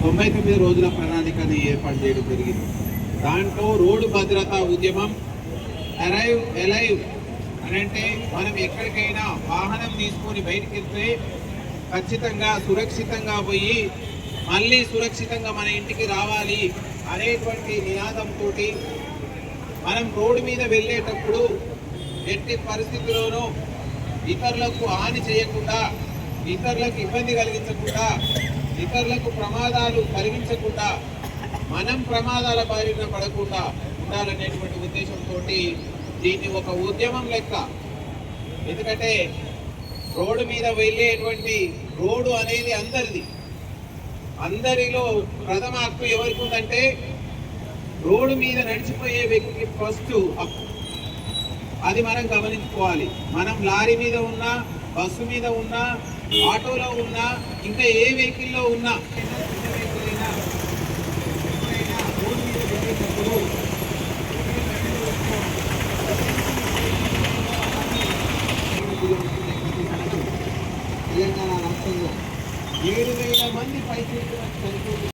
99 రోజుల ప్రణాళికని ఏర్పాటు చేయడం జరిగింది. దాంట్లో రోడ్డు భద్రతా ఉద్యమం అరైవ్ ఎలైవ్ అని అంటే మనం ఎక్కడికైనా వాహనం తీసుకొని బయటికి వెళ్తే ఖచ్చితంగా సురక్షితంగా పోయి మళ్ళీ సురక్షితంగా మన ఇంటికి రావాలి అనేటువంటి నినాదంతో మనం రోడ్డు మీద వెళ్ళేటప్పుడు ఎట్టి పరిస్థితుల్లోనూ ఇతరులకు హాని చేయకుండా, ఇతరులకు ఇబ్బంది కలిగించకుండా, ఇతరులకు ప్రమాదాలు కలిగించకుండా, మనం ప్రమాదాల బారిన పడకుండా ఉండాలనేటువంటి ఉద్దేశంతో దీన్ని ఒక ఉద్యమం లెక్క, ఎందుకంటే రోడ్డు మీద వెళ్ళేటువంటి రోడ్డు అనేది అందరిది. అందరిలో ప్రథమ హక్కు ఎవరికి ఉందంటే రోడ్డు మీద నడిచిపోయే వ్యక్తికి ఫస్ట్ హక్కు. అది మనం గమనించుకోవాలి. మనం లారీ మీద ఉన్నా, బస్సు మీద ఉన్నా, ఆటోలో ఉన్నా, ఇంకా ఏ వెహికల్లో ఉన్నా, రోడ్డు మీద వెళ్ళేటప్పుడు తెలంగాణ రాష్ట్రంలో 7,000 మంది పైకి చనిపోతున్నారు.